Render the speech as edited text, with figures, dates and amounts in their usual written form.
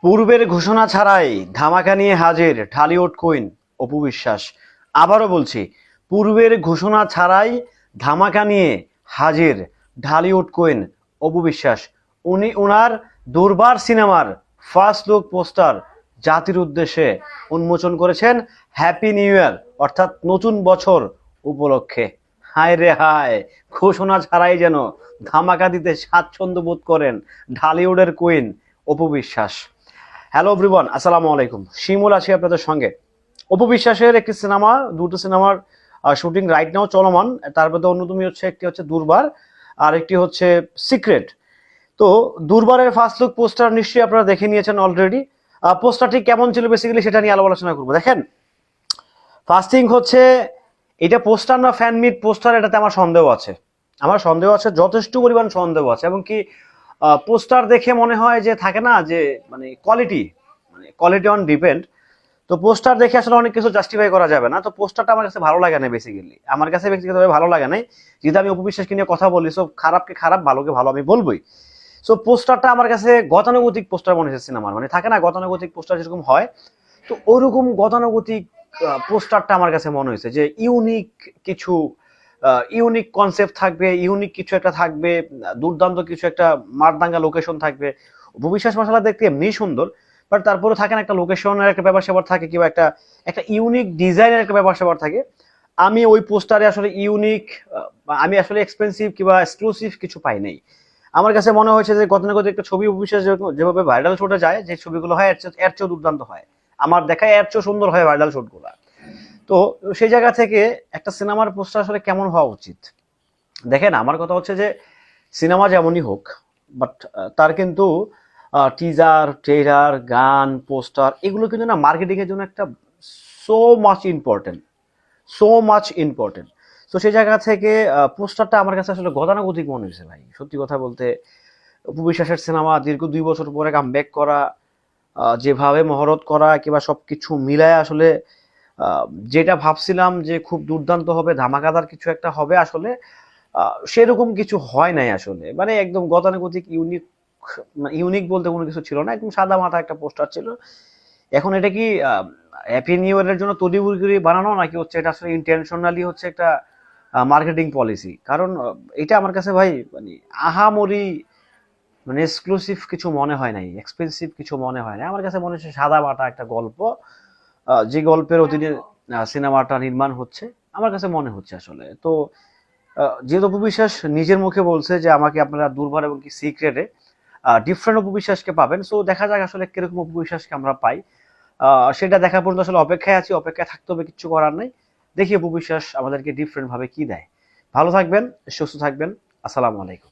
পূর্বের ঘোষণা ছাড়াই ধামাকা নিয়ে হাজির ঢালিউড কুইন অপু বিশ্বাস। আবারও বলছি, পূর্বের ঘোষণা ছাড়াই ধামাকা নিয়ে হাজির ঢালিউড কুইন অপু বিশ্বাস। উনি ওনার দুর্বার সিনেমার ফার্স্ট লুক পোস্টার জাতির উদ্দেশ্যে উন্মোচন করেছেন হ্যাপি নিউ ইয়ার অর্থাৎ নতুন বছর উপলক্ষে। হায় রে হায়, ঘোষণা ছাড়াই যেন ধামাকা দিতে স্বাচ্ছন্দ্য বোধ করেন ঢালিউডের queen Apu Biswas. Hello everyone, আসসালামু আলাইকুম। শিমুল আছি আপনাদের সঙ্গে। অপু বিশ্বাসের একটি সিনেমা, দুটো সিনেমার শুটিং রাইট নাও চলমান। তার মধ্যে অন্যতম হচ্ছে একটি হচ্ছে দুর্বার, আর একটি হচ্ছে সিক্রেট। তো দুর্বারের ফার্স্ট লুক পোস্টার নিশ্চয়ই আপনারা দেখে নিয়েছেন অলরেডি। পোস্টারটি কেমন ছিল বেসিক্যালি সেটা নিয়ে আলোচনা করবো। দেখেন, ফার্স্ট থিং হচ্ছে এটা পোস্টার না ফ্যান মিট পোস্টার, এটাতে আমার সন্দেহ আছে। যথেষ্ট পরিমাণ সন্দেহ আছে। এবং কি পোস্টার দেখে মনে হয় যে থাকে না যে মানে কোয়ালিটি অন ডিপেন্ড। তো পোস্টার দেখে আসলে অনেক কিছু জাস্টিফাই করা যাবে না। তো পোস্টারটা আমার কাছে ভালো লাগে না, বেসিক্যালি আমার কাছে ব্যক্তিগতভাবে ভালো লাগে নাই। যেহেতু আমি অপু বিশ্বাসকে নিয়ে কথা বলি, সো খারাপকে খারাপ ভালোকে ভালো আমি বলবোই। সো পোস্টারটা আমার কাছে গতানুগতিক পোস্টার মনে হচ্ছে সিনেমার, মানে থাকে না গতানুগতিক পোস্টার যেরকম হয়, তো ওরকম গতানুগতিক পোস্টারটা আমার কাছে মনে হয়েছে যে ইউনিক কনসেপ্ট থাকবে, ইউনিক কিছু একটা থাকবে, দুর্দান্ত কিছু একটা মারদাঙ্গা লোকেশন থাকবে। অপু বিশ্বাস মশলা দেখতে এমনি সুন্দর, বাট তারপরে থাকে না একটা লোকেশনের একটা ব্যাপার স্যাপার থাকে, কিংবা একটা একটা ইউনিক ডিজাইনের একটা ব্যাপার স্যাপার থাকে। আমি ওই পোস্টারে আসলে আমি আসলে এক্সপেন্সিভ কিংবা এক্সক্লুসিভ কিছু পাই নাই। আমার কাছে মনে হয়েছে যে গতানুগতিক একটা ছবি অপু বিশ্বাস যেভাবে ভাইরাল শুটে যায়, যে ছবিগুলো হয় এর চেয়েও দুর্দান্ত হয়। আমার দেখায় এর চেয়েও সুন্দর হয় ভাইরাল শুট গুলা। তো সেই জায়গা থেকে একটা সিনেমার পোস্টার আসলে কেমন হওয়া উচিত। দেখেন, আমার কথা হচ্ছে যে সিনেমা যেমনই হোক, বাট তার কিন্তু টিজার, ট্রেলার, গান, পোস্টার এগুলো কিন্তু না মার্কেটিং এর জন্য একটা so much important, so much important. তো সেই জায়গা থেকে পোস্টারটা আমার কাছে আসলে গতানুগতিক মনে হয়েছে ভাই, সত্যি কথা বলতে। অপু বিশ্বাসের সিনেমা দীর্ঘ 2 বছর পরে কামব্যাক করা, যেভাবে মহরত করা কিংবা সবকিছু মিলায় আসলে যেটা ভাবছিলাম যে খুব দুর্দান্ত হবে, ধামাকাদার কিছু একটা হবে, আসলে সেরকম কিছু হয় নাই আসলে। মানে একদম গতানুগতিক ইউনিক বলতে কোনো কিছু ছিল না, একদম সাদা মাথা একটা পোস্টার ছিল। এখন এটা কি হ্যাপি নিউ ইয়ারের জন্য তড়িঘড়ি বানানো, নাকি হচ্ছে এটা আসলে ইন্টেনশনালি হচ্ছে একটা মার্কেটিং পলিসি? কারণ এটা আমার কাছে ভাই মানে আহামরি মানে এক্সক্লুসিভ কিছু মনে হয় নাই, এক্সপেন্সিভ কিছু মনে হয় নাই। আমার কাছে মনে হচ্ছে সাদা মাটা একটা গল্প, যে গল্পের অধীনে সিনেমাটা নির্মাণ হচ্ছে, আমার কাছে মনে হচ্ছে আসলে। তো যেহেতু অপু বিশ্বাস নিজের মুখে বলছে যে আমাকে আপনারা দুর্বার এবং কি সিক্রেটে ডিফারেন্ট অপু বিশ্বাসকে পাবেন, সো দেখা যাক আসলে কিরকম অপু বিশ্বাসকে আমরা পাই। সেটা দেখা পর্যন্ত আসলে অপেক্ষায় আছি, অপেক্ষায় থাকতে হবে, কিচ্ছু করার নাই। দেখি অপু বিশ্বাস আমাদেরকে ডিফারেন্ট ভাবে কি দেয়। ভালো থাকবেন, সুস্থ থাকবেন। আসসালামু আলাইকুম।